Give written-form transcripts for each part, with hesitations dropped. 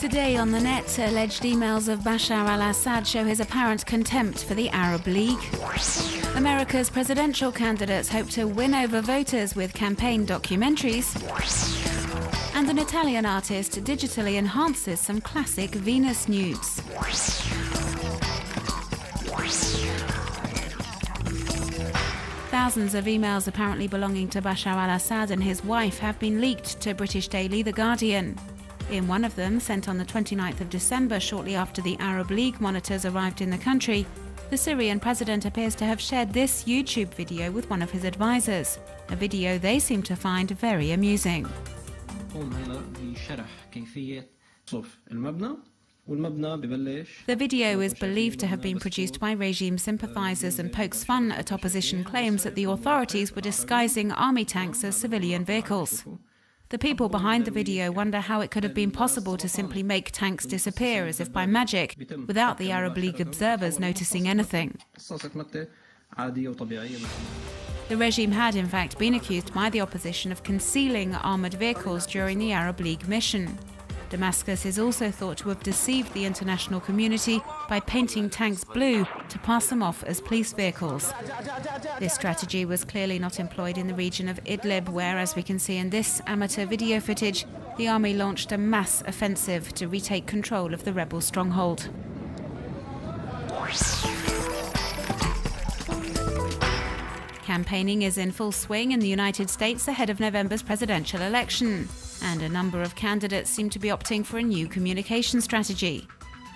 Today on the net, alleged emails of Bashar al-Assad show his apparent contempt for the Arab League. America's presidential candidates hope to win over voters with campaign documentaries. And an Italian artist digitally enhances some classic Venus nudes. Thousands of emails apparently belonging to Bashar al-Assad and his wife have been leaked to British daily The Guardian. In one of them, sent on the 29th of December, shortly after the Arab League monitors arrived in the country, the Syrian president appears to have shared this YouTube video with one of his advisors, a video they seem to find very amusing. The video is believed to have been produced by regime sympathizers and pokes fun at opposition claims that the authorities were disguising army tanks as civilian vehicles. The people behind the video wonder how it could have been possible to simply make tanks disappear as if by magic, without the Arab League observers noticing anything. The regime had in fact been accused by the opposition of concealing armoured vehicles during the Arab League mission. Damascus is also thought to have deceived the international community by painting tanks blue to pass them off as police vehicles. This strategy was clearly not employed in the region of Idlib, where, as we can see in this amateur video footage, the army launched a mass offensive to retake control of the rebel stronghold. Campaigning is in full swing in the United States ahead of November's presidential election, and a number of candidates seem to be opting for a new communication strategy.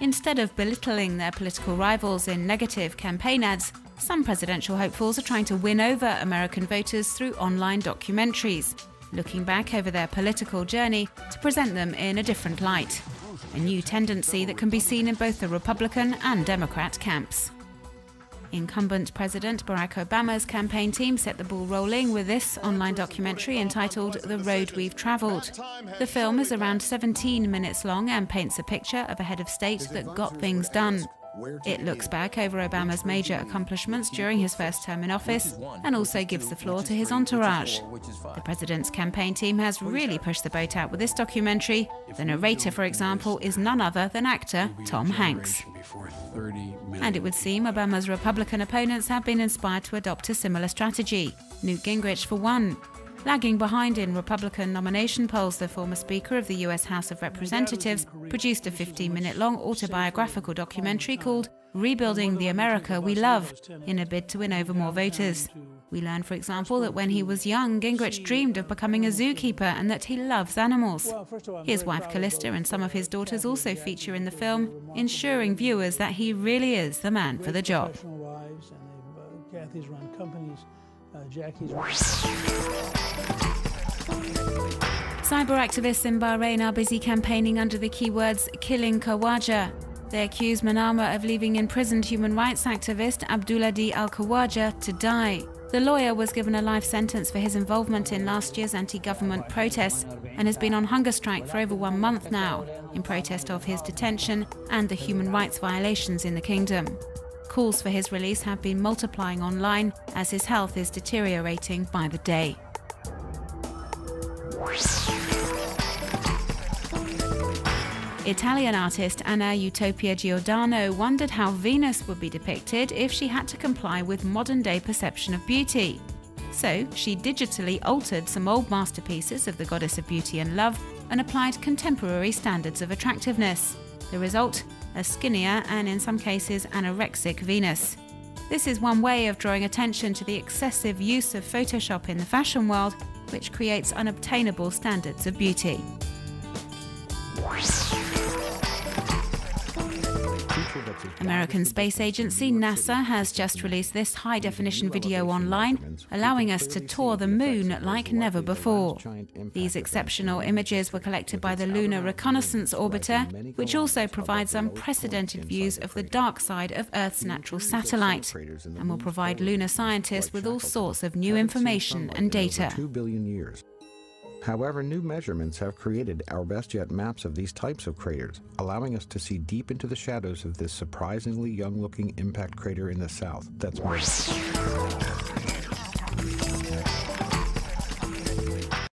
Instead of belittling their political rivals in negative campaign ads, some presidential hopefuls are trying to win over American voters through online documentaries, looking back over their political journey to present them in a different light, a new tendency that can be seen in both the Republican and Democrat camps. Incumbent President Barack Obama's campaign team set the ball rolling with this online documentary entitled The Road We've Traveled. The film is around 17 minutes long and paints a picture of a head of state that got things done. It looks back over Obama's major accomplishments during his first term in office and also gives the floor to his entourage. The president's campaign team has really pushed the boat out with this documentary. The narrator, for example, is none other than actor Tom Hanks. And it would seem Obama's Republican opponents have been inspired to adopt a similar strategy. Newt Gingrich, for one. Lagging behind in Republican nomination polls, the former Speaker of the US House of Representatives produced a 15-minute-long autobiographical documentary called Rebuilding the America We Love, in a bid to win over more voters. We learn, for example, that when he was young, Gingrich dreamed of becoming a zookeeper and that he loves animals. His wife Callista and some of his daughters also feature in the film, ensuring viewers that he really is the man for the job. Cyber activists in Bahrain are busy campaigning under the keywords "Killing Khawaja." They accuse Manama of leaving imprisoned human rights activist Abdulhadi al-Khawaja to die. The lawyer was given a life sentence for his involvement in last year's anti-government protests and has been on hunger strike for over 1 month now, in protest of his detention and the human rights violations in the kingdom. Calls for his release have been multiplying online as his health is deteriorating by the day. Italian artist Anna Utopia Giordano wondered how Venus would be depicted if she had to comply with modern-day perception of beauty. So she digitally altered some old masterpieces of the goddess of beauty and love and applied contemporary standards of attractiveness. The result? A skinnier and, in some cases, anorexic Venus. This is one way of drawing attention to the excessive use of Photoshop in the fashion world, which creates unobtainable standards of beauty. American Space Agency NASA has just released this high-definition video online, allowing us to tour the moon like never before. These exceptional images were collected by the Lunar Reconnaissance Orbiter, which also provides unprecedented views of the dark side of Earth's natural satellite, and will provide lunar scientists with all sorts of new information and data. However, new measurements have created our best yet maps of these types of craters, allowing us to see deep into the shadows of this surprisingly young-looking impact crater in the south that's more